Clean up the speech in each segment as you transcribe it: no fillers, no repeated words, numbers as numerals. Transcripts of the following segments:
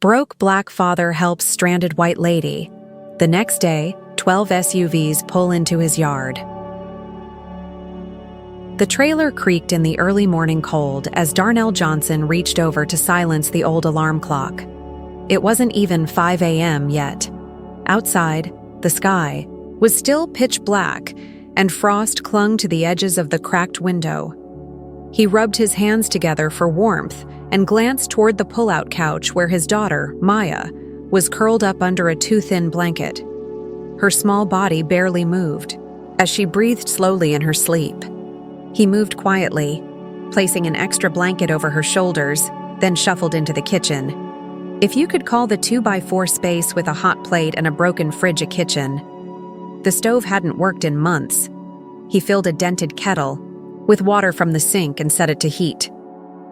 Broke black father helps stranded white lady. The next day, 12 SUVs pull into his yard. The trailer creaked in the early morning cold as Darnell Johnson reached over to silence the old alarm clock. It wasn't even 5 a.m. yet. Outside, the sky was still pitch black, and frost clung to the edges of the cracked window. He rubbed his hands together for warmth and glanced toward the pull-out couch where his daughter, Maya, was curled up under a too-thin blanket. Her small body barely moved as she breathed slowly in her sleep. He moved quietly, placing an extra blanket over her shoulders, then shuffled into the kitchen. If you could call the 2x4 space with a hot plate and a broken fridge a kitchen. The stove hadn't worked in months. He filled a dented kettle with water from the sink and set it to heat.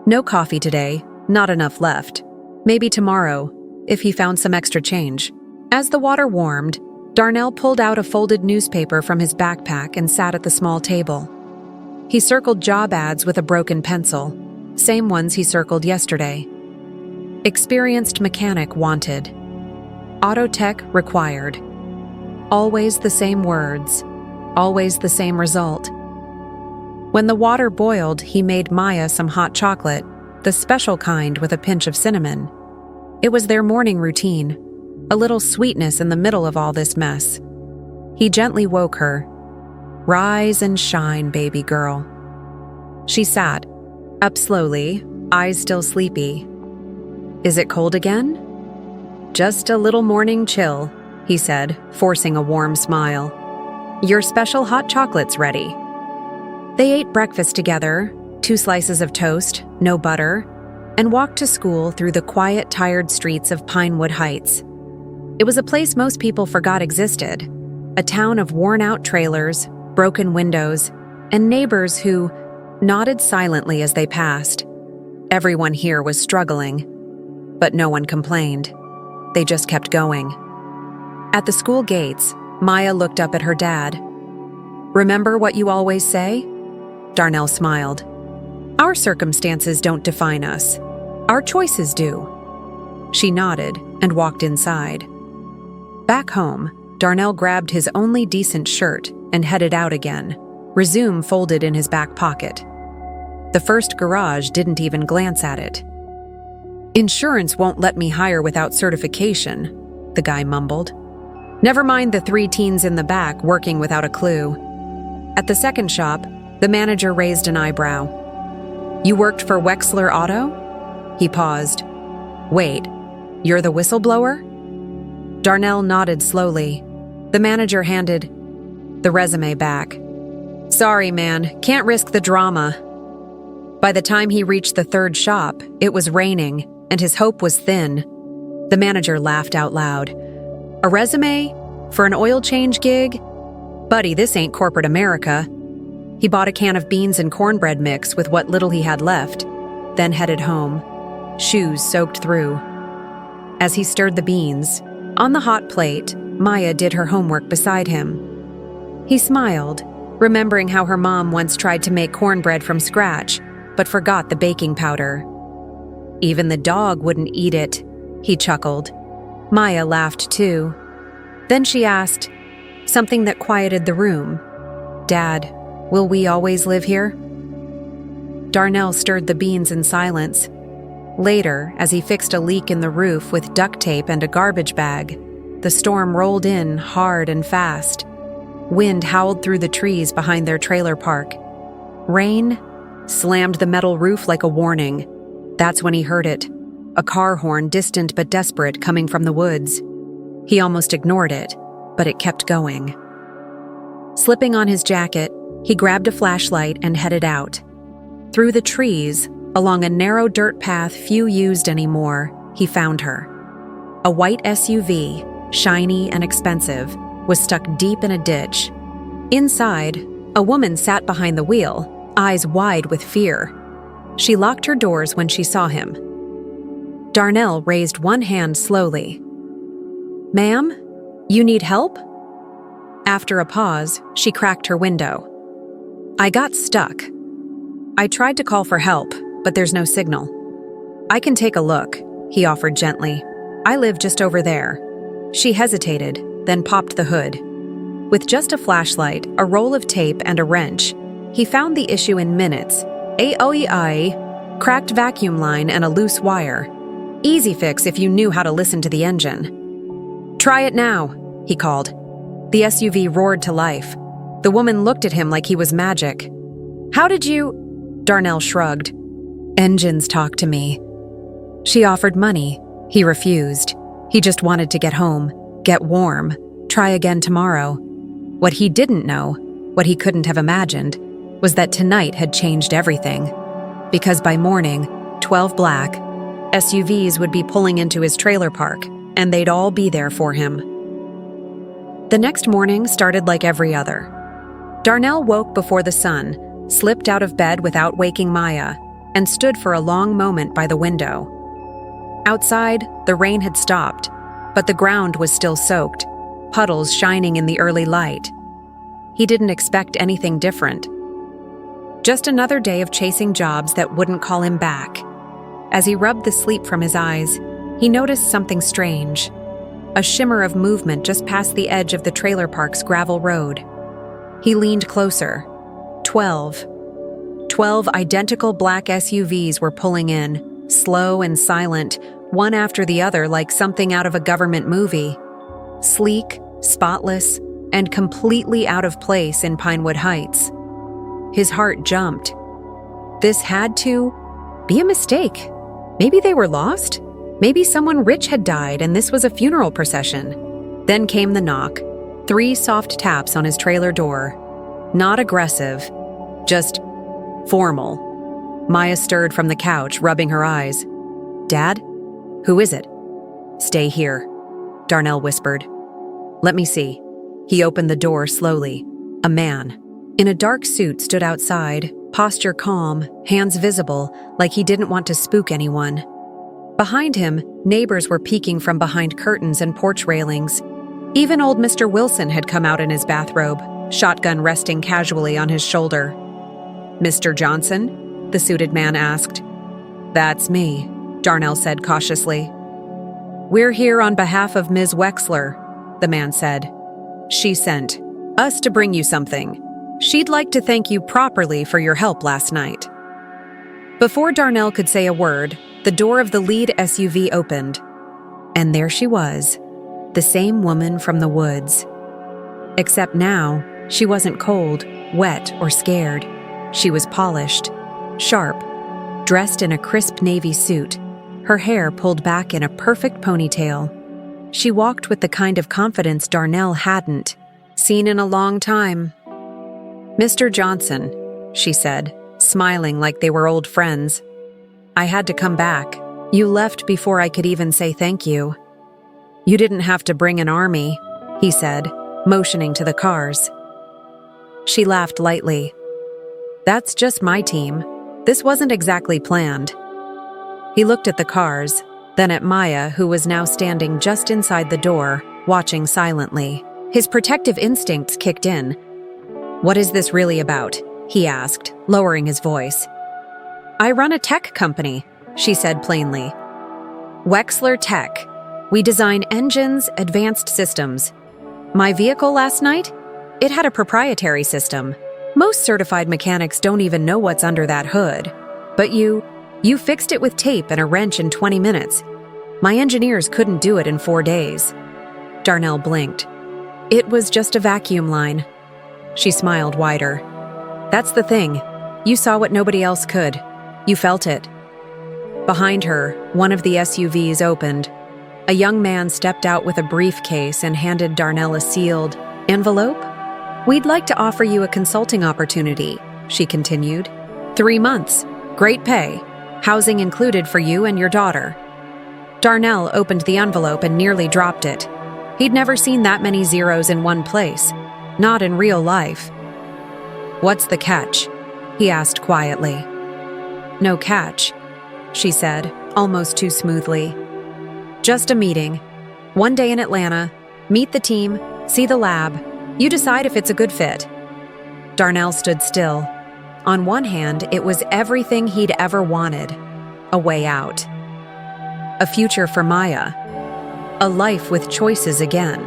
No coffee today, not enough left. Maybe tomorrow, if he found some extra change. As the water warmed, Darnell pulled out a folded newspaper from his backpack and sat at the small table. He circled job ads with a broken pencil, same ones he circled yesterday. Experienced mechanic wanted. Auto tech required. Always the same words, always the same result. When the water boiled, he made Maya some hot chocolate, the special kind with a pinch of cinnamon. It was their morning routine, a little sweetness in the middle of all this mess. He gently woke her. Rise and shine, baby girl. She sat, up slowly, eyes still sleepy. Is it cold again? Just a little morning chill, he said, forcing a warm smile. Your special hot chocolate's ready. They ate breakfast together, 2 slices of toast, no butter, and walked to school through the quiet, tired streets of Pinewood Heights. It was a place most people forgot existed, a town of worn-out trailers, broken windows, and neighbors who nodded silently as they passed. Everyone here was struggling, but no one complained. They just kept going. At the school gates, Maya looked up at her dad. Remember what you always say? Darnell smiled. Our circumstances don't define us. Our choices do. She nodded and walked inside. Back home, Darnell grabbed his only decent shirt and headed out again, resume folded in his back pocket. The first garage didn't even glance at it. Insurance won't let me hire without certification, the guy mumbled. Never mind the 3 teens in the back working without a clue. At the second shop, the manager raised an eyebrow. You worked for Wexler Auto? He paused. Wait, you're the whistleblower? Darnell nodded slowly. The manager handed the resume back. Sorry, man, can't risk the drama. By the time he reached the third shop, it was raining, and his hope was thin. The manager laughed out loud. A resume? For an oil change gig? Buddy, this ain't corporate America. He bought a can of beans and cornbread mix with what little he had left, then headed home, shoes soaked through. As he stirred the beans, on the hot plate, Maya did her homework beside him. He smiled, remembering how her mom once tried to make cornbread from scratch, but forgot the baking powder. Even the dog wouldn't eat it, he chuckled. Maya laughed too. Then she asked, something that quieted the room. Dad, will we always live here? Darnell stirred the beans in silence. Later, as he fixed a leak in the roof with duct tape and a garbage bag, the storm rolled in hard and fast. Wind howled through the trees behind their trailer park. Rain slammed the metal roof like a warning. That's when he heard it, a car horn distant but desperate coming from the woods. He almost ignored it, but it kept going. Slipping on his jacket, he grabbed a flashlight and headed out. Through the trees, along a narrow dirt path few used anymore, he found her. A white SUV, shiny and expensive, was stuck deep in a ditch. Inside, a woman sat behind the wheel, eyes wide with fear. She locked her doors when she saw him. Darnell raised one hand slowly. Ma'am, you need help? After a pause, she cracked her window. I got stuck. I tried to call for help, but there's no signal. I can take a look, he offered gently. I live just over there." She hesitated, then popped the hood. With just a flashlight, a roll of tape, and a wrench, he found the issue in minutes. A OEI, cracked vacuum line, and a loose wire. Easy fix if you knew how to listen to the engine. "Try it now," he called. The SUV roared to life. The woman looked at him like he was magic. "How did you—" Darnell shrugged. "Engines talk to me." She offered money. He refused. He just wanted to get home, get warm, try again tomorrow. What he didn't know, what he couldn't have imagined, was that tonight had changed everything. Because by morning, 12 black SUVs would be pulling into his trailer park, and they'd all be there for him. The next morning started like every other. Darnell woke before the sun, slipped out of bed without waking Maya, and stood for a long moment by the window. Outside, the rain had stopped, but the ground was still soaked, puddles shining in the early light. He didn't expect anything different. Just another day of chasing jobs that wouldn't call him back. As he rubbed the sleep from his eyes, he noticed something strange. A shimmer of movement just past the edge of the trailer park's gravel road. He leaned closer. 12 identical black SUVs were pulling in, slow and silent, one after the other like something out of a government movie. Sleek, spotless, and completely out of place in Pinewood Heights. His heart jumped. This had to be a mistake. Maybe they were lost? Maybe someone rich had died and this was a funeral procession. Then came the knock. 3 soft taps on his trailer door. Not aggressive, just formal. Maya stirred from the couch, rubbing her eyes. "Dad? Who is it?" "Stay here," Darnell whispered. "Let me see." He opened the door slowly. A man in a dark suit stood outside, posture calm, hands visible, like he didn't want to spook anyone. Behind him, neighbors were peeking from behind curtains and porch railings. Even old Mr. Wilson had come out in his bathrobe, shotgun resting casually on his shoulder. "Mr. Johnson?" the suited man asked. "That's me," Darnell said cautiously. "We're here on behalf of Ms. Wexler," the man said. "She sent us to bring you something. She'd like to thank you properly for your help last night." Before Darnell could say a word, the door of the lead SUV opened. And there she was, the same woman from the woods. Except now, she wasn't cold, wet, or scared. She was polished, sharp, dressed in a crisp navy suit, her hair pulled back in a perfect ponytail. She walked with the kind of confidence Darnell hadn't seen in a long time. "Mr. Johnson," she said, smiling like they were old friends. "I had to come back. You left before I could even say thank you." "You didn't have to bring an army," he said, motioning to the cars. She laughed lightly. "That's just my team. This wasn't exactly planned." He looked at the cars, then at Maya, who was now standing just inside the door, watching silently. His protective instincts kicked in. "What is this really about?" he asked, lowering his voice. "I run a tech company," she said plainly. "Wexler Tech. We design engines, advanced systems. My vehicle last night? It had a proprietary system. Most certified mechanics don't even know what's under that hood. But you fixed it with tape and a wrench in 20 minutes. My engineers couldn't do it in 4 days." Darnell blinked. "It was just a vacuum line." She smiled wider. "That's the thing. You saw what nobody else could. You felt it." Behind her, one of the SUVs opened. A young man stepped out with a briefcase and handed Darnell a sealed envelope. "We'd like to offer you a consulting opportunity," she continued. 3 months. Great pay. Housing included for you and your daughter." Darnell opened the envelope and nearly dropped it. He'd never seen that many zeros in one place. Not in real life. "What's the catch?" he asked quietly. "No catch," she said, almost too smoothly. "Just a meeting. 1 day in Atlanta. Meet the team, see the lab. You decide if it's a good fit." Darnell stood still. On one hand, it was everything he'd ever wanted. A way out. A future for Maya. a life with choices again.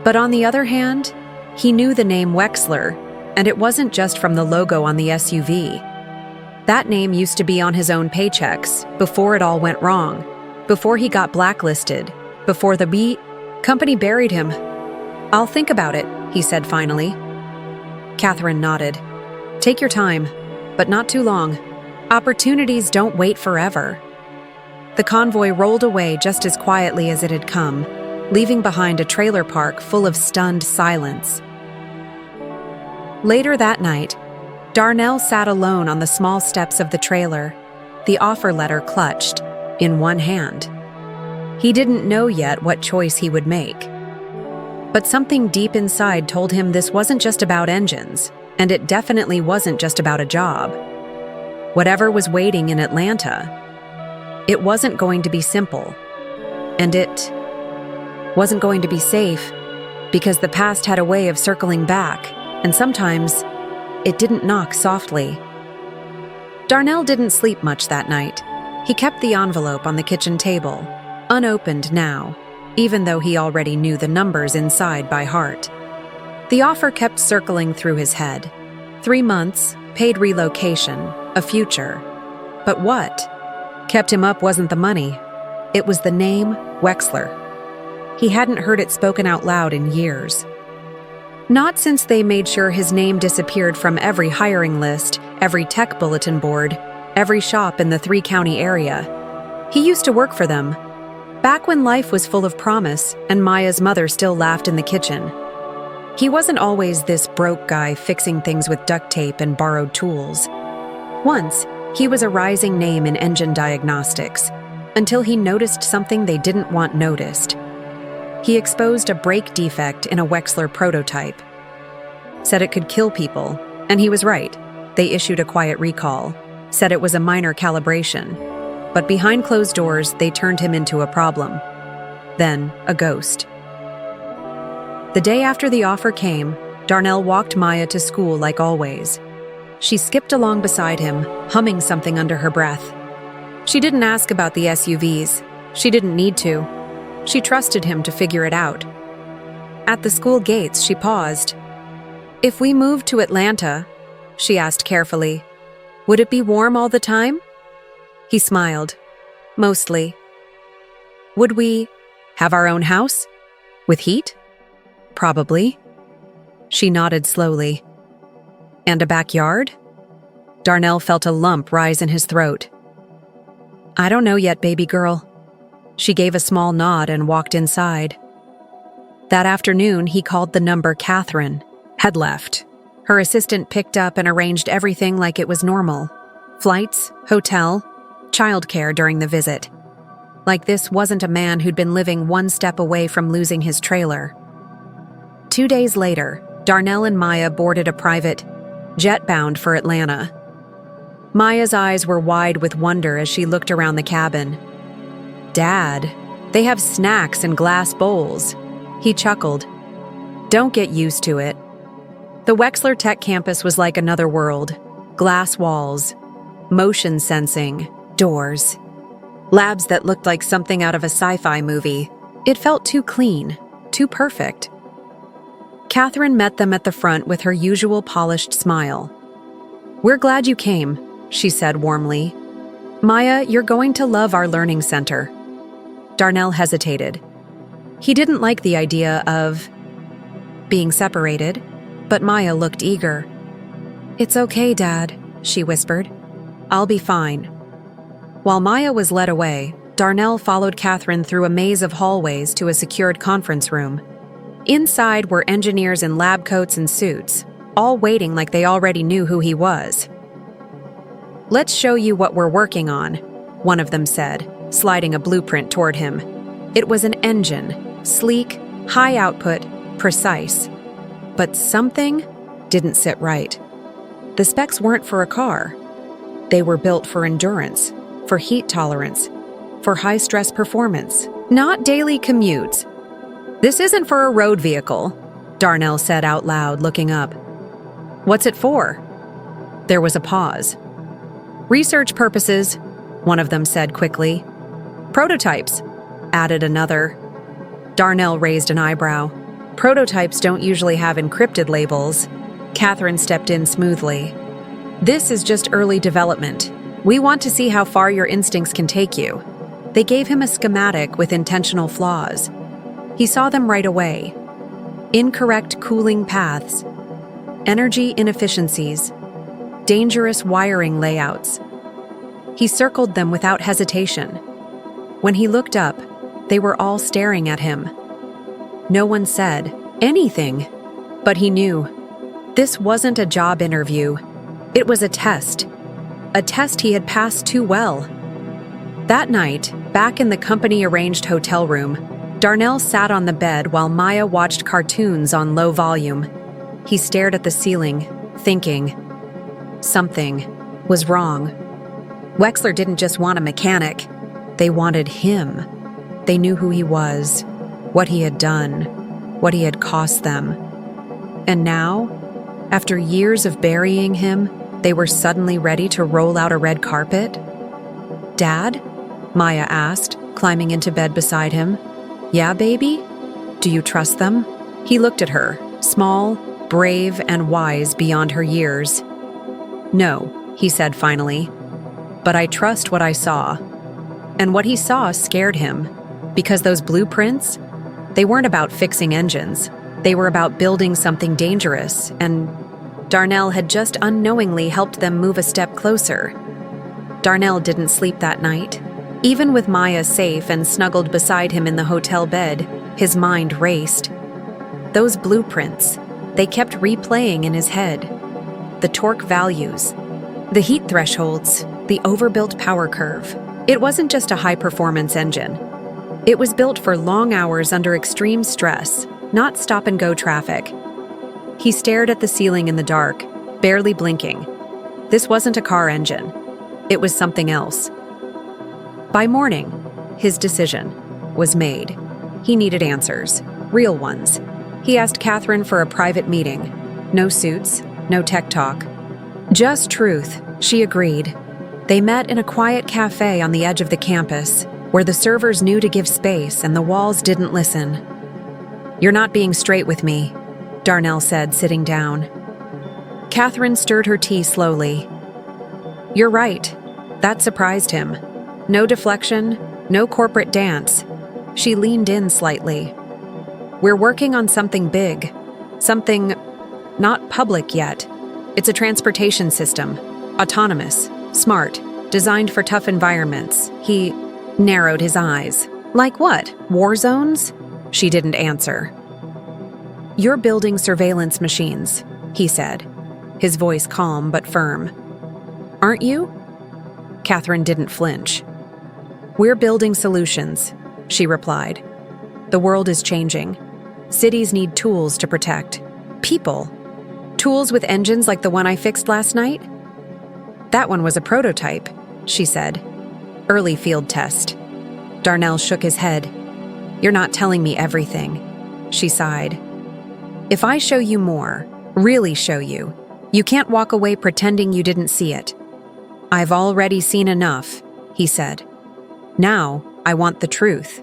But on the other hand, he knew the name Wexler, and it wasn't just from the logo on the SUV. That name used to be on his own paychecks before it all went wrong, before he got blacklisted, before the company buried him. "I'll think about it," he said finally. Catherine nodded. "Take your time, but not too long. Opportunities don't wait forever." The convoy rolled away just as quietly as it had come, leaving behind a trailer park full of stunned silence. Later that night, Darnell sat alone on the small steps of the trailer, the offer letter clutched in one hand. He didn't know yet what choice he would make. But something deep inside told him this wasn't just about engines, and it definitely wasn't just about a job. Whatever was waiting in Atlanta, it wasn't going to be simple, and it wasn't going to be safe, because the past had a way of circling back, and sometimes it didn't knock softly. Darnell didn't sleep much that night. He kept the envelope on the kitchen table, unopened now, even though he already knew the numbers inside by heart. The offer kept circling through his head. 3 months, paid relocation, a future. But what kept him up wasn't the money. It was the name Wexler. He hadn't heard it spoken out loud in years. Not since they made sure his name disappeared from every hiring list, every tech bulletin board, every shop in the 3-county area. He used to work for them, back when life was full of promise and Maya's mother still laughed in the kitchen. He wasn't always this broke guy fixing things with duct tape and borrowed tools. Once, he was a rising name in engine diagnostics, until he noticed something they didn't want noticed. He exposed a brake defect in a Wexler prototype. Said it could kill people, and he was right. They issued a quiet recall, said it was a minor calibration. But behind closed doors, they turned him into a problem. Then, a ghost. The day after the offer came, Darnell walked Maya to school like always. She skipped along beside him, humming something under her breath. She didn't ask about the SUVs. She didn't need to. She trusted him to figure it out. At the school gates, she paused. "If we moved to Atlanta," she asked carefully, "would it be warm all the time?" He smiled. "Mostly." "Would we have our own house? With heat?" "Probably." She nodded slowly. "And a backyard?" Darnell felt a lump rise in his throat. "I don't know yet, baby girl." She gave a small nod and walked inside. That afternoon, he called the number Catherine had left. Her assistant picked up and arranged everything like it was normal. Flights, hotel, childcare during the visit. Like this wasn't a man who'd been living one step away from losing his trailer. 2 days later, Darnell and Maya boarded a private jet bound for Atlanta. Maya's eyes were wide with wonder as she looked around the cabin. "Dad, they have snacks and glass bowls." He chuckled. "Don't get used to it." The Wexler Tech campus was like another world. Glass walls, motion sensing, doors, labs that looked like something out of a sci-fi movie. It felt too clean, too perfect. Catherine met them at the front with her usual polished smile. "We're glad you came," she said warmly. "Maya, you're going to love our learning center." Darnell hesitated. He didn't like the idea of being separated, but Maya looked eager. "It's okay, Dad," she whispered. "I'll be fine." While Maya was led away, Darnell followed Catherine through a maze of hallways to a secured conference room. Inside were engineers in lab coats and suits, all waiting like they already knew who he was. "Let's show you what we're working on," one of them said, sliding a blueprint toward him. It was an engine, sleek, high output, precise. But something didn't sit right. The specs weren't for a car. They were built for endurance, for heat tolerance, for high-stress performance, not daily commutes. "This isn't for a road vehicle," Darnell said out loud, looking up. "What's it for?" There was a pause. "Research purposes," one of them said quickly. "Prototypes," added another. Darnell raised an eyebrow. Prototypes don't usually have encrypted labels. Catherine stepped in smoothly. This is just early development. We want to see how far your instincts can take you. They gave him a schematic with intentional flaws. He saw them right away. Incorrect cooling paths, energy inefficiencies, dangerous wiring layouts. He circled them without hesitation. When he looked up, they were all staring at him. No one said anything, but he knew. This wasn't a job interview. It was a test he had passed too well. That night, back in the company-arranged hotel room, Darnell sat on the bed while Maya watched cartoons on low volume. He stared at the ceiling, thinking. Something was wrong. Wexler didn't just want a mechanic. They wanted him. They knew who he was, what he had done, what he had cost them. And now, after years of burying him, they were suddenly ready to roll out a red carpet? "Dad?" Maya asked, climbing into bed beside him. "Yeah, baby? Do you trust them?" He looked at her, small, brave, and wise beyond her years. "No," he said finally, "but I trust what I saw." And what he saw scared him, because those blueprints, they weren't about fixing engines. They were about building something dangerous, and Darnell had just unknowingly helped them move a step closer. Darnell didn't sleep that night. Even with Maya safe and snuggled beside him in the hotel bed, his mind raced. Those blueprints, they kept replaying in his head. The torque values, the heat thresholds, the overbuilt power curve. It wasn't just a high-performance engine. It was built for long hours under extreme stress, not stop-and-go traffic. He stared at the ceiling in the dark, barely blinking. This wasn't a car engine. It was something else. By morning, his decision was made. He needed answers, real ones. He asked Catherine for a private meeting. No suits, no tech talk. Just truth, she agreed. They met in a quiet cafe on the edge of the campus, where the servers knew to give space and the walls didn't listen. "You're not being straight with me," Darnell said, sitting down. Catherine stirred her tea slowly. "You're right." That surprised him. No deflection, no corporate dance. She leaned in slightly. "We're working on something big. Something not public yet. It's a transportation system. Autonomous, smart, designed for tough environments." He narrowed his eyes. "Like what? War zones?" She didn't answer. "You're building surveillance machines," he said, his voice calm but firm. "Aren't you?" Catherine didn't flinch. "We're building solutions," she replied. "The world is changing. Cities need tools to protect. People. Tools with engines like the one I fixed last night?" "That one was a prototype," she said. "Early field test." Darnell shook his head. "You're not telling me everything," she sighed. "If I show you more, really show you, you can't walk away pretending you didn't see it." "I've already seen enough," he said. "Now, I want the truth."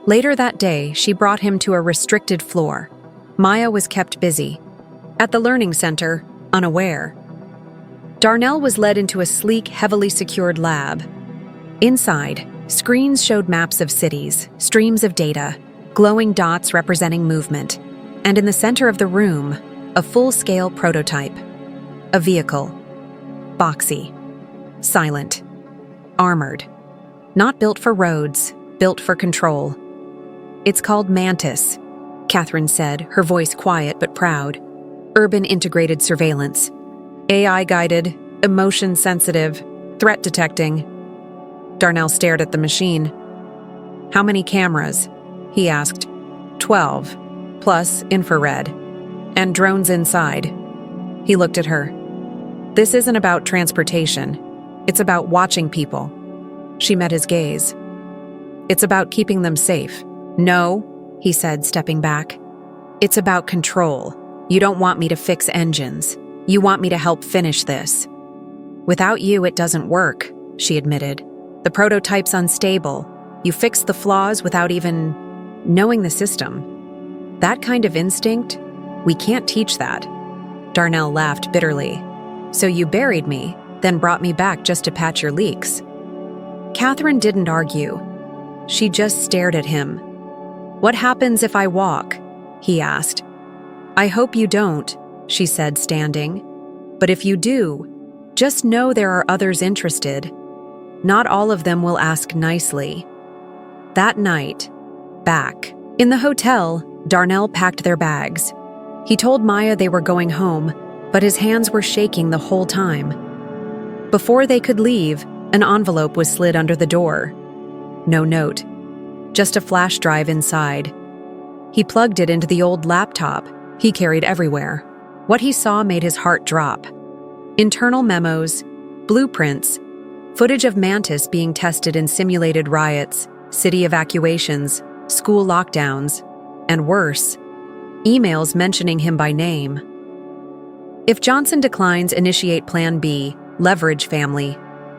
Later that day, she brought him to a restricted floor. Maya was kept busy. At the learning center, unaware. Darnell was led into a sleek, heavily secured lab. Inside, screens showed maps of cities, streams of data, glowing dots representing movement. And in the center of the room, a full-scale prototype. A vehicle. Boxy. Silent. Armored. Not built for roads, built for control. "It's called Mantis," Catherine said, her voice quiet but proud. "Urban integrated surveillance. AI-guided, emotion-sensitive, threat-detecting." Darnell stared at the machine. "How many cameras?" he asked. 12, plus infrared. "And drones inside." He looked at her. "This isn't about transportation. It's about watching people." She met his gaze. "It's about keeping them safe." "No," he said, stepping back. "It's about control. You don't want me to fix engines. You want me to help finish this." "Without you, it doesn't work," she admitted. "The prototype's unstable. You fix the flaws without even knowing the system. That kind of instinct, we can't teach that. Darnell laughed bitterly. So you buried me, then brought me back just to patch your leaks. Catherine didn't argue. She just stared at him. What happens if I walk? He asked. I hope you don't, she said, standing. But if you do, just know there are others interested. Not all of them will ask nicely. That night, back in the hotel, Darnell packed their bags. He told Maya they were going home, but his hands were shaking the whole time. Before they could leave, an envelope was slid under the door. No note, just a flash drive inside. He plugged it into the old laptop he carried everywhere. What he saw made his heart drop. Internal memos, blueprints, footage of Mantis being tested in simulated riots, city evacuations, school lockdowns, and worse, emails mentioning him by name. If Johnson declines, initiate Plan B, leverage family.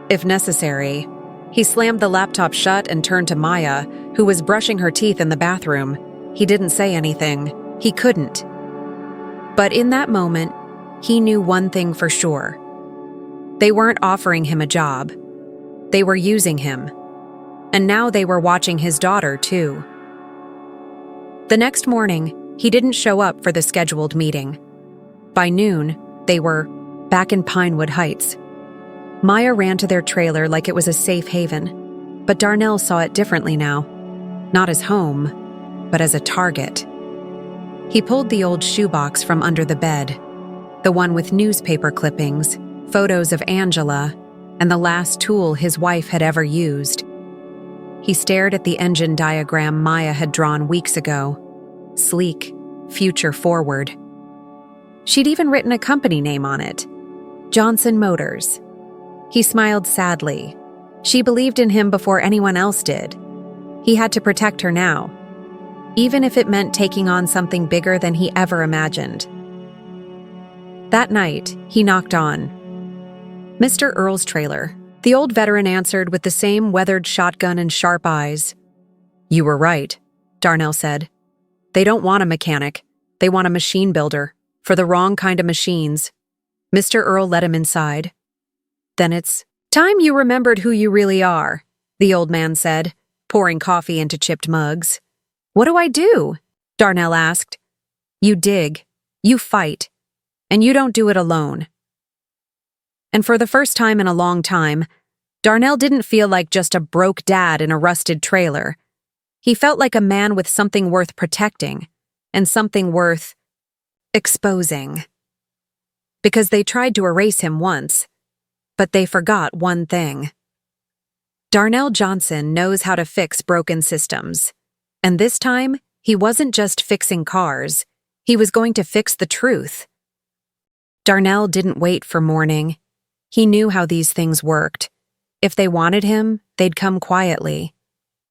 If necessary. He slammed the laptop shut and turned to Maya, who was brushing her teeth in the bathroom. He didn't say anything. He couldn't. But in that moment, he knew one thing for sure. They weren't offering him a job. They were using him. And now they were watching his daughter, too. The next morning, he didn't show up for the scheduled meeting. By noon, they were back in Pinewood Heights. Maya ran to their trailer like it was a safe haven, but Darnell saw it differently now. Not as home, but as a target. He pulled the old shoebox from under the bed, the one with newspaper clippings, photos of Angela, and the last tool his wife had ever used. He stared at the engine diagram Maya had drawn weeks ago. Sleek, future forward. She'd even written a company name on it, Johnson Motors. He smiled sadly. She believed in him before anyone else did. He had to protect her now, even if it meant taking on something bigger than he ever imagined. That night, he knocked on Mr. Earl's trailer. The old veteran answered with the same weathered shotgun and sharp eyes. You were right, Darnell said. They don't want a mechanic. They want a machine builder, for the wrong kind of machines. Mr. Earl led him inside. Then it's time you remembered who you really are, the old man said, pouring coffee into chipped mugs. What do I do? Darnell asked. You dig, you fight, and you don't do it alone. And for the first time in a long time, Darnell didn't feel like just a broke dad in a rusted trailer. He felt like a man with something worth protecting, and something worth exposing. Because they tried to erase him once, but they forgot one thing. Darnell Johnson knows how to fix broken systems. And this time, he wasn't just fixing cars, he was going to fix the truth. Darnell didn't wait for morning. He knew how these things worked. If they wanted him, they'd come quietly.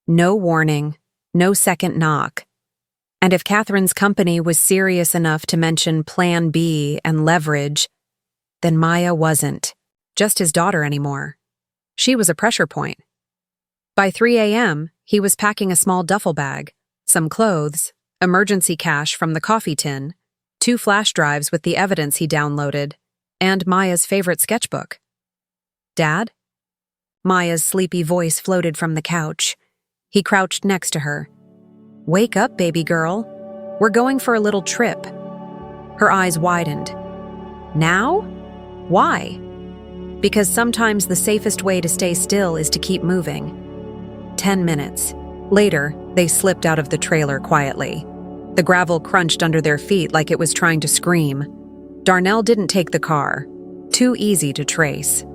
No warning, no second knock. And if Catherine's company was serious enough to mention Plan B and leverage, then Maya wasn't just his daughter anymore. She was a pressure point. By 3 a.m., he was packing a small duffel bag, some clothes, emergency cash from the coffee tin, 2 flash drives with the evidence he downloaded, and Maya's favorite sketchbook. Dad? Maya's sleepy voice floated from the couch. He crouched next to her. Wake up, baby girl. We're going for a little trip. Her eyes widened. Now? Why? Because sometimes the safest way to stay still is to keep moving. 10 minutes. Later, they slipped out of the trailer quietly. The gravel crunched under their feet like it was trying to scream. Darnell didn't take the car. Too easy to trace.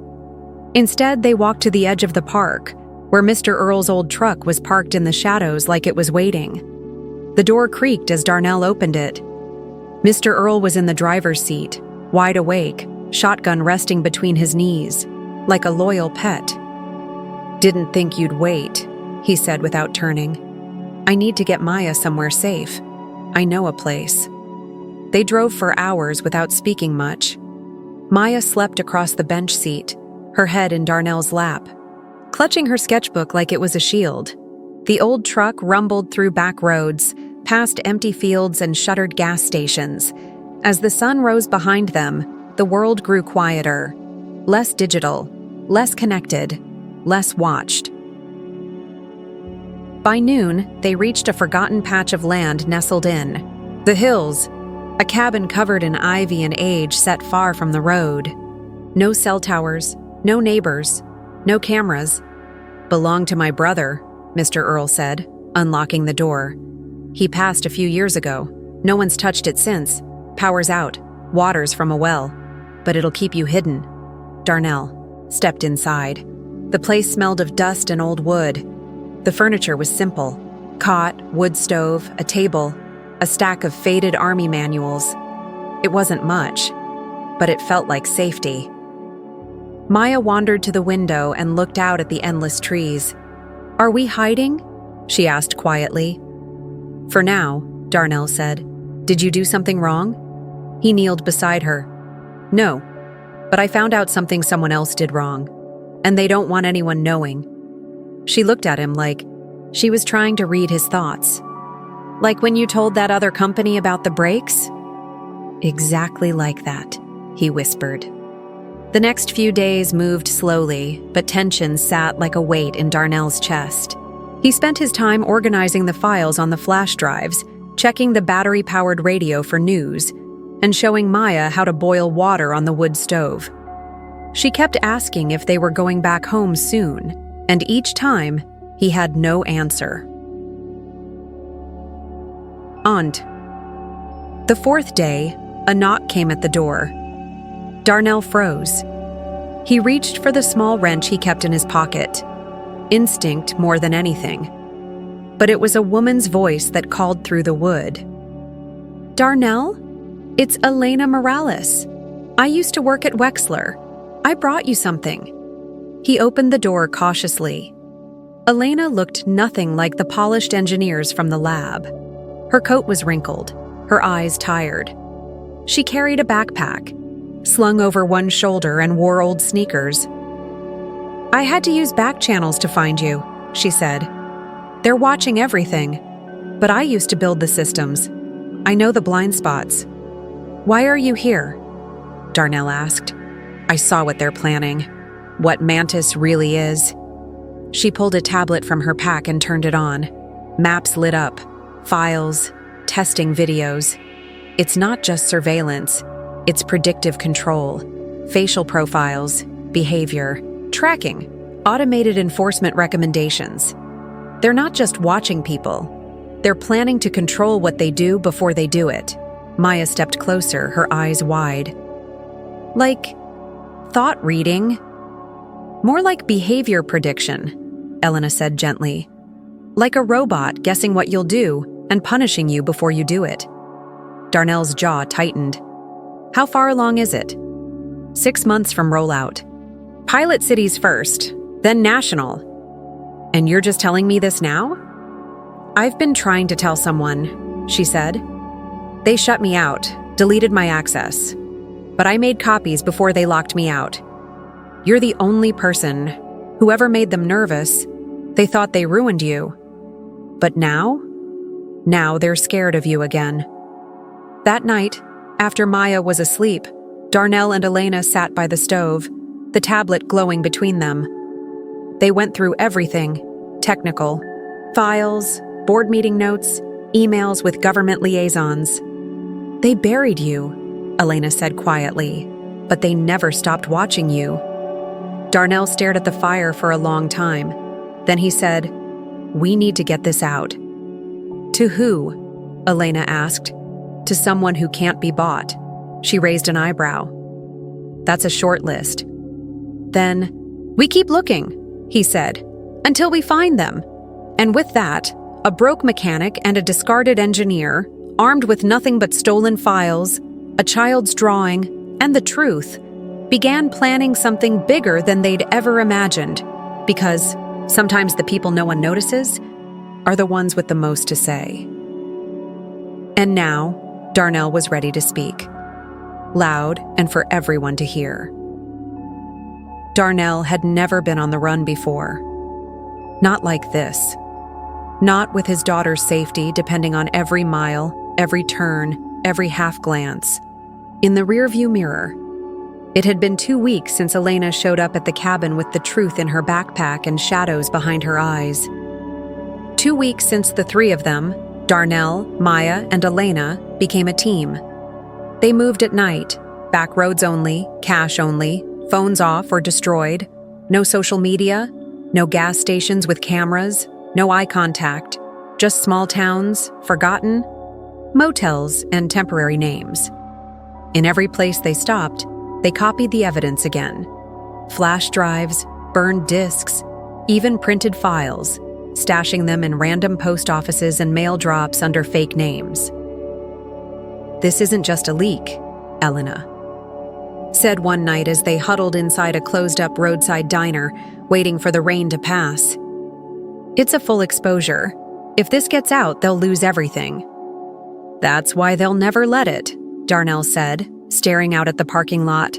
Instead, they walked to the edge of the park, where Mr. Earl's old truck was parked in the shadows like it was waiting. The door creaked as Darnell opened it. Mr. Earl was in the driver's seat, wide awake, shotgun resting between his knees, like a loyal pet. Didn't think you'd wait, he said without turning. I need to get Maya somewhere safe. I know a place. They drove for hours without speaking much. Maya slept across the bench seat, her head in Darnell's lap, clutching her sketchbook like it was a shield. The old truck rumbled through back roads, past empty fields and shuttered gas stations. As the sun rose behind them, the world grew quieter, less digital, less connected, less watched. By noon, they reached a forgotten patch of land nestled in the hills, a cabin covered in ivy and age set far from the road. No cell towers, no neighbors, no cameras. "Belonged to my brother," Mr. Earl said, unlocking the door. "He passed a few years ago. No one's touched it since. Power's out, water's from a well. But it'll keep you hidden." Darnell stepped inside. The place smelled of dust and old wood. The furniture was simple: cot, wood stove, a table, a stack of faded army manuals. It wasn't much, but it felt like safety. Maya wandered to the window and looked out at the endless trees. "Are we hiding?" she asked quietly. "For now," Darnell said. "Did you do something wrong?" He kneeled beside her. "No, but I found out something someone else did wrong, and they don't want anyone knowing." She looked at him like she was trying to read his thoughts. "Like when you told that other company about the brakes?" "Exactly like that," he whispered. The next few days moved slowly, but tension sat like a weight in Darnell's chest. He spent his time organizing the files on the flash drives, checking the battery-powered radio for news, and showing Maya how to boil water on the wood stove. She kept asking if they were going back home soon, and each time, he had no answer. Aunt. The fourth day, a knock came at the door. Darnell froze. He reached for the small wrench he kept in his pocket. Instinct more than anything. But it was a woman's voice that called through the wood. "Darnell? It's Elena Morales. I used to work at Wexler. I brought you something." He opened the door cautiously. Elena looked nothing like the polished engineers from the lab. Her coat was wrinkled, her eyes tired. She carried a backpack, slung over one shoulder, and wore old sneakers. "I had to use back channels to find you," she said. "They're watching everything, but I used to build the systems. I know the blind spots." "Why are you here?" Darnell asked. "I saw what they're planning. What Mantis really is." She pulled a tablet from her pack and turned it on. Maps lit up, files, testing videos. It's not just surveillance, it's predictive control, facial profiles, behavior, tracking, automated enforcement recommendations. They're not just watching people, they're planning to control what they do before they do it. Maya stepped closer, her eyes wide. "Like thought reading?" "More like behavior prediction," Elena said gently. "Like a robot guessing what you'll do and punishing you before you do it." Darnell's jaw tightened. "How far along is it?" 6 months from rollout. Pilot cities first, then national. And you're just telling me this now? "I've been trying to tell someone," she said. "They shut me out, deleted my access. But I made copies before they locked me out. You're the only person. Whoever made them nervous, they thought they ruined you. But now they're scared of you again." That night, after Maya was asleep, Darnell and Elena sat by the stove, the tablet glowing between them. They went through everything, technical, files, board meeting notes, emails with government liaisons. "They buried you," Elena said quietly, "but they never stopped watching you." Darnell stared at the fire for a long time. Then he said, "We need to get this out." "To who?" Elena asked. "To someone who can't be bought." She raised an eyebrow. "That's a short list." Then, "We keep looking," he said, "until we find them." And with that, a broke mechanic and a discarded engineer, armed with nothing but stolen files, a child's drawing, and the truth, began planning something bigger than they'd ever imagined, because sometimes the people no one notices are the ones with the most to say. And now, Darnell was ready to speak, loud and for everyone to hear. Darnell had never been on the run before. Not like this. not with his daughter's safety depending on every mile, every turn, every half glance. In the rearview mirror, it had been 2 weeks since Elena showed up at the cabin with the truth in her backpack and shadows behind her eyes. 2 weeks since the three of them, Darnell, Maya, and Elena, became a team. They moved at night, back roads only, cash only, phones off or destroyed, no social media, no gas stations with cameras, no eye contact, just small towns, forgotten, motels, and temporary names. In every place they stopped, they copied the evidence again. Flash drives, burned discs, even printed files, stashing them in random post offices and mail drops under fake names. "This isn't just a leak," Elena said one night as they huddled inside a closed-up roadside diner, waiting for the rain to pass. "It's a full exposure. If this gets out, they'll lose everything." "That's why they'll never let it," Darnell said, staring out at the parking lot.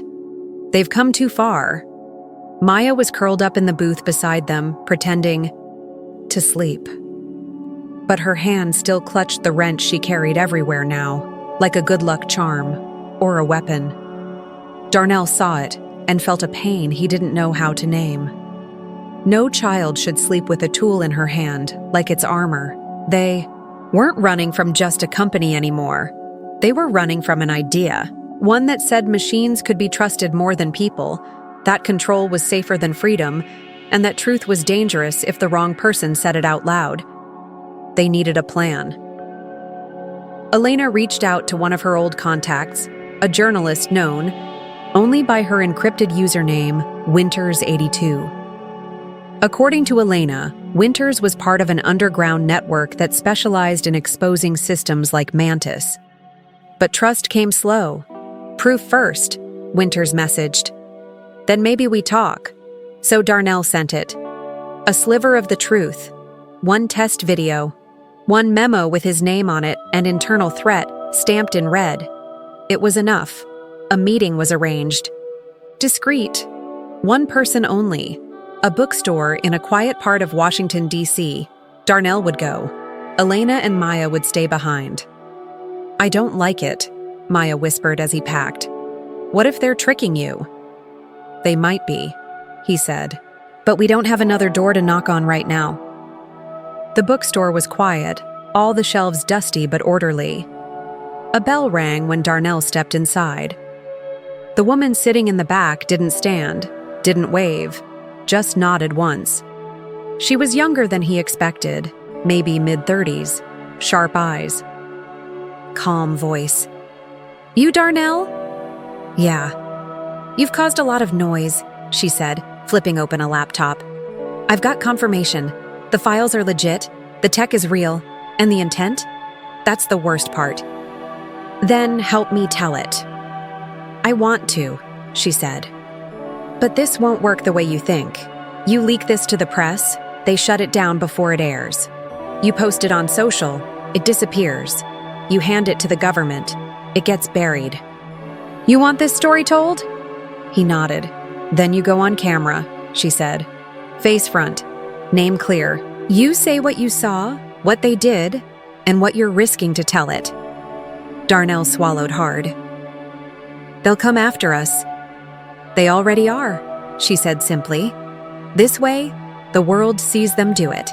"They've come too far." Maya was curled up in the booth beside them, pretending to sleep. But her hand still clutched the wrench she carried everywhere now, like a good luck charm or a weapon. Darnell saw it and felt a pain he didn't know how to name. No child should sleep with a tool in her hand, like it's armor. They weren't running from just a company anymore. They were running from an idea, one that said machines could be trusted more than people, that control was safer than freedom, and that truth was dangerous if the wrong person said it out loud. They needed a plan. Elena reached out to one of her old contacts, a journalist known only by her encrypted username, Winters82. According to Elena, Winters was part of an underground network that specialized in exposing systems like Mantis. But trust came slow. "Proof first," Winters messaged. "Then maybe we talk." So Darnell sent it. A sliver of the truth. One test video. One memo with his name on it and internal threat stamped in red. It was enough. A meeting was arranged. Discreet. One person only. A bookstore in a quiet part of Washington, D.C. Darnell would go. Elena and Maya would stay behind. "I don't like it," Maya whispered as he packed. "What if they're tricking you?" "They might be," he said. "But we don't have another door to knock on right now." The bookstore was quiet, all the shelves dusty but orderly. A bell rang when Darnell stepped inside. The woman sitting in the back didn't stand, didn't wave, just nodded once. She was younger than he expected, maybe mid-30s, sharp eyes. Calm voice. "You, Darnell?" "Yeah." "You've caused a lot of noise," she said, flipping open a laptop. "I've got confirmation. The files are legit, the tech is real, and the intent? That's the worst part." "Then help me tell it." "I want to," she said. "But this won't work the way you think. You leak this to the press, they shut it down before it airs. You post it on social, it disappears. You hand it to the government, it gets buried. You want this story told?" He nodded. "Then you go on camera," she said. "Face front, name clear. You say what you saw, what they did, and what you're risking to tell it." Darnell swallowed hard. "They'll come after us." "They already are," she said simply. "This way, the world sees them do it."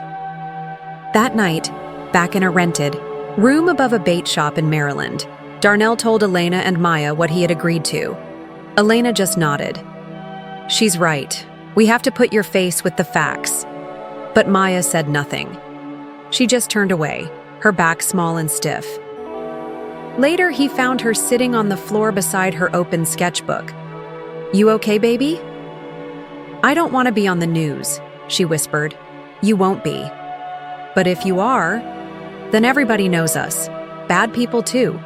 That night, back in a rented room above a bait shop in Maryland, Darnell told Elena and Maya what he had agreed to. Elena just nodded. "She's right. We have to put your face with the facts." But Maya said nothing. She just turned away, her back small and stiff. Later, he found her sitting on the floor beside her open sketchbook. "You okay, baby?" "I don't want to be on the news," she whispered. "You won't be. But if you are, then everybody knows us. Bad people too."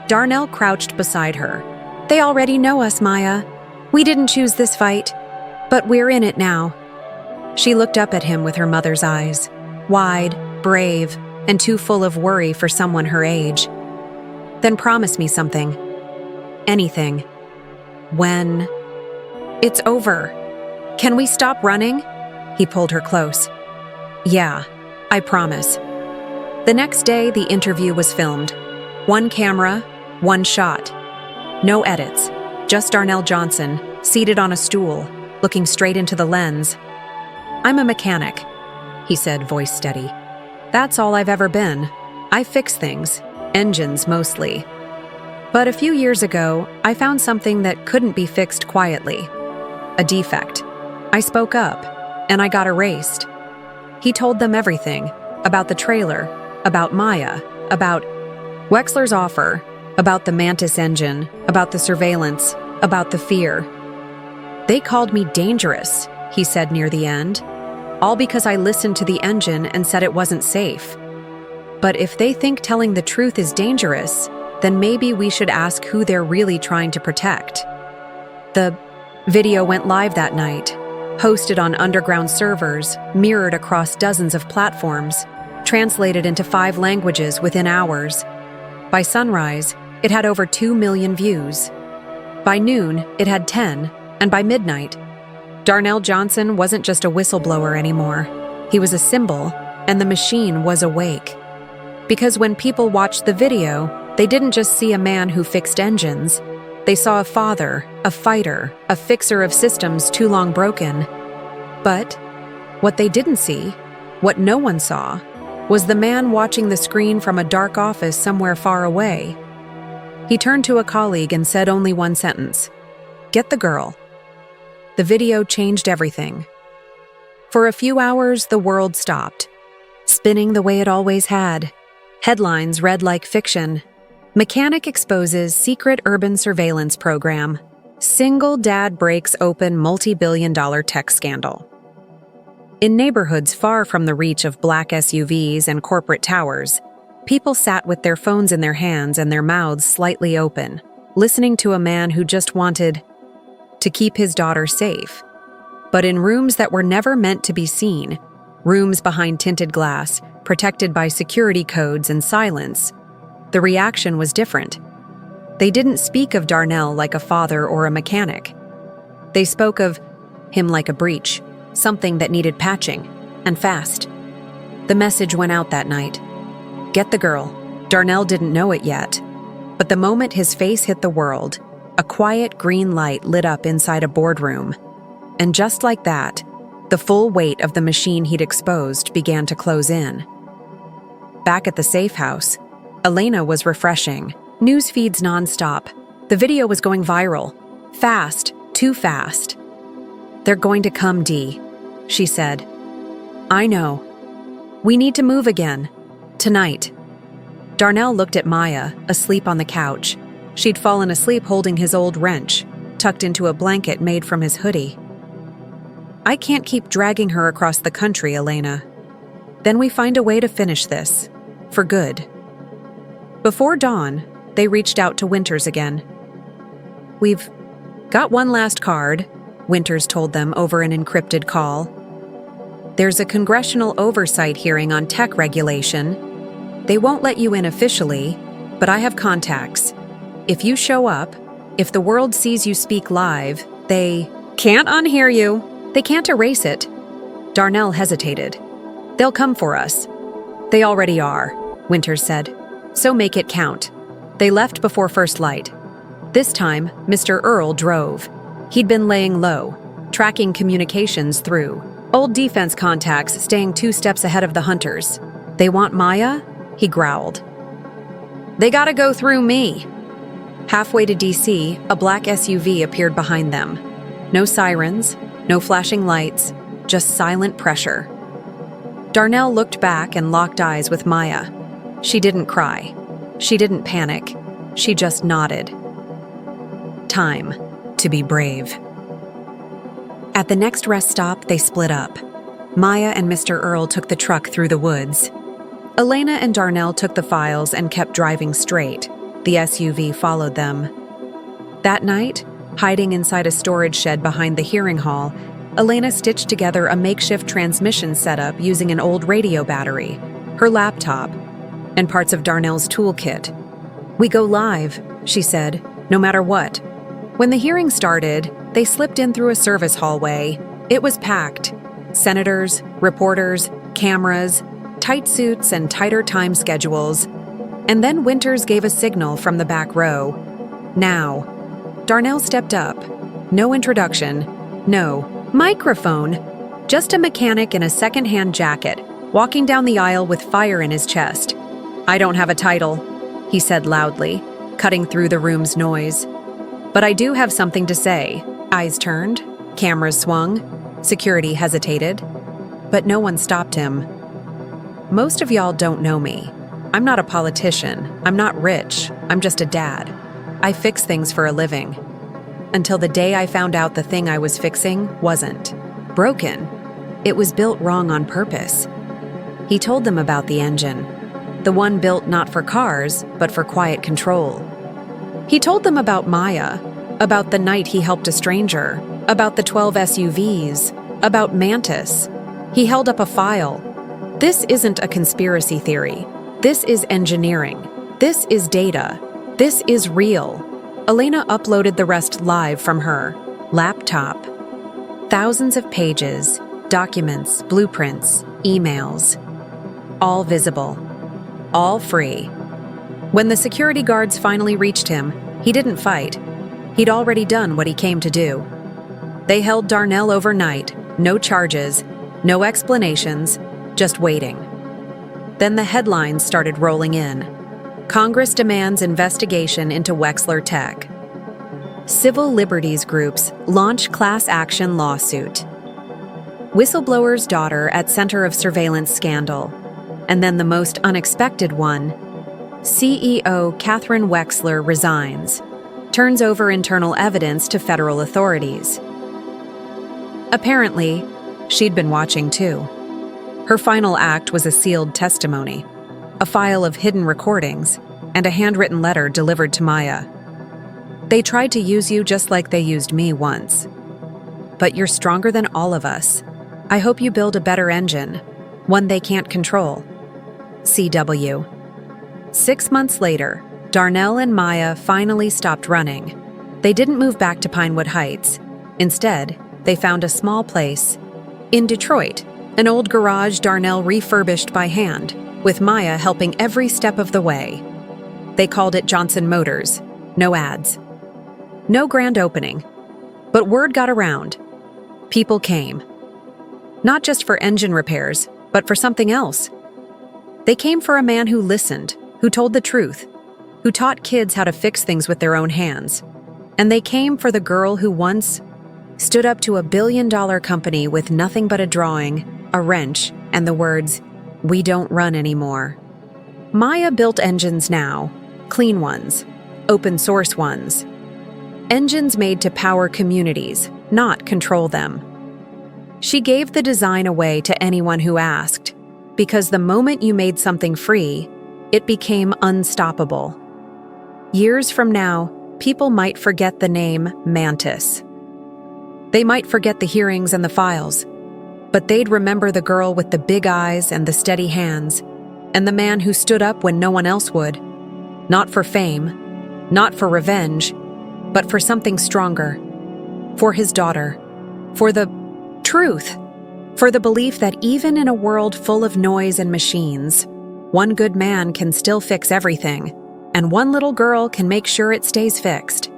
Darnell crouched beside her. "They already know us, Maya. We didn't choose this fight, but we're in it now." She looked up at him with her mother's eyes, wide, brave, and too full of worry for someone her age. "Then promise me something. Anything. When it's over. Can we stop running?" He pulled her close. "Yeah, I promise. The next day, the interview was filmed. One camera, one shot. No edits. Just Darnell Johnson, seated on a stool, looking straight into the lens. "I'm a mechanic," he said, voice steady. "That's all I've ever been. I fix things, engines mostly. But a few years ago, I found something that couldn't be fixed quietly. A defect. I spoke up, and I got erased." He told them everything, about the trailer, about Maya, about Wexler's offer, about the Mantis engine, about the surveillance, about the fear. "They called me dangerous," he said near the end, "all because I listened to the engine and said it wasn't safe. But if they think telling the truth is dangerous, then maybe we should ask who they're really trying to protect." The video went live that night, hosted on underground servers, mirrored across dozens of platforms, translated into 5 languages within hours. By sunrise, it had over 2 million views. By noon, it had 10, and by midnight, Darnell Johnson wasn't just a whistleblower anymore. He was a symbol, and the machine was awake. Because when people watched the video, they didn't just see a man who fixed engines. They saw a father, a fighter, a fixer of systems too long broken. But what they didn't see, what no one saw, was the man watching the screen from a dark office somewhere far away. He turned to a colleague and said only one sentence: "Get the girl." The video changed everything. For a few hours, the world stopped, spinning the way it always had. Headlines read like fiction. Mechanic exposes secret urban surveillance program. Single dad breaks open multi-billion-dollar tech scandal. In neighborhoods far from the reach of black SUVs and corporate towers, people sat with their phones in their hands and their mouths slightly open, listening to a man who just wanted to keep his daughter safe. But in rooms that were never meant to be seen, rooms behind tinted glass, protected by security codes and silence, the reaction was different. They didn't speak of Darnell like a father or a mechanic. They spoke of him like a breach, something that needed patching, and fast. The message went out that night. Get the girl. Darnell didn't know it yet. But the moment his face hit the world, a quiet green light lit up inside a boardroom. And just like that, the full weight of the machine he'd exposed began to close in. Back at the safe house, Elena was refreshing. News feeds nonstop. The video was going viral. Fast, too fast. "They're going to come, Dee," she said. "I know. We need to move again. Tonight." Darnell looked at Maya, asleep on the couch. She'd fallen asleep holding his old wrench, tucked into a blanket made from his hoodie. "I can't keep dragging her across the country, Elena. Then we find a way to finish this. For good." Before dawn, they reached out to Winters again. "We've got one last card," Winters told them over an encrypted call. "There's a congressional oversight hearing on tech regulation. They won't let you in officially, but I have contacts. If you show up, if the world sees you speak live, they can't unhear you. They can't erase it." Darnell hesitated. "They'll come for us." "They already are," Winters said. "So make it count." They left before first light. This time, Mr. Earl drove. He'd been laying low, tracking communications through old defense contacts, staying 2 steps ahead of the hunters. "They want Maya?" he growled. "They gotta go through me." Halfway to DC, a black SUV appeared behind them. No sirens, no flashing lights, just silent pressure. Darnell looked back and locked eyes with Maya. She didn't cry. She didn't panic. She just nodded. Time to be brave. At the next rest stop, they split up. Maya and Mr. Earl took the truck through the woods. Elena and Darnell took the files and kept driving straight. The SUV followed them. That night, hiding inside a storage shed behind the hearing hall, Elena stitched together a makeshift transmission setup using an old radio battery, her laptop, and parts of Darnell's toolkit. "We go live," she said, "no matter what." When the hearing started, they slipped in through a service hallway. It was packed. Senators, reporters, cameras. tight suits and tighter time schedules. And then Winters gave a signal from the back row. Now. Darnell stepped up. No introduction. No microphone. Just a mechanic in a second-hand jacket, walking down the aisle with fire in his chest. "I don't have a title," he said loudly, cutting through the room's noise. "But I do have something to say." Eyes turned, cameras swung, security hesitated, but no one stopped him. "Most of y'all don't know me. I'm not a politician. I'm not rich. I'm just a dad. I fix things for a living. Until the day I found out the thing I was fixing wasn't broken. It was built wrong on purpose." He told them about the engine, the one built not for cars, but for quiet control. He told them about Maya, about the night he helped a stranger, about the 12 SUVs, about Mantis. He held up a file. "This isn't a conspiracy theory. This is engineering. This is data. This is real." Elena uploaded the rest live from her laptop. Thousands of pages, documents, blueprints, emails. All visible. All free. When the security guards finally reached him, he didn't fight. He'd already done what he came to do. They held Darnell overnight, no charges, no explanations, just waiting. Then the headlines started rolling in. Congress demands investigation into Wexler Tech. Civil liberties groups launch class action lawsuit. Whistleblower's daughter at center of surveillance scandal. And then the most unexpected one, CEO Catherine Wexler resigns, turns over internal evidence to federal authorities. Apparently, she'd been watching too. Her final act was a sealed testimony, a file of hidden recordings, and a handwritten letter delivered to Maya. "They tried to use you just like they used me once. But you're stronger than all of us. I hope you build a better engine, one they can't control." CW. 6 months later, Darnell and Maya finally stopped running. They didn't move back to Pinewood Heights. Instead, they found a small place in Detroit, an old garage Darnell refurbished by hand, with Maya helping every step of the way. They called it Johnson Motors. No ads. No grand opening. But word got around. People came. Not just for engine repairs, but for something else. They came for a man who listened, who told the truth, who taught kids how to fix things with their own hands. And they came for the girl who once stood up to a billion-dollar company with nothing but a drawing, a wrench, and the words, "We don't run anymore." Maya built engines now, clean ones, open source ones. Engines made to power communities, not control them. She gave the design away to anyone who asked, because the moment you made something free, it became unstoppable. Years from now, people might forget the name Mantis. They might forget the hearings and the files, but they'd remember the girl with the big eyes and the steady hands, and the man who stood up when no one else would. Not for fame, not for revenge, but for something stronger. For his daughter. For the truth. For the belief that even in a world full of noise and machines, one good man can still fix everything, and one little girl can make sure it stays fixed.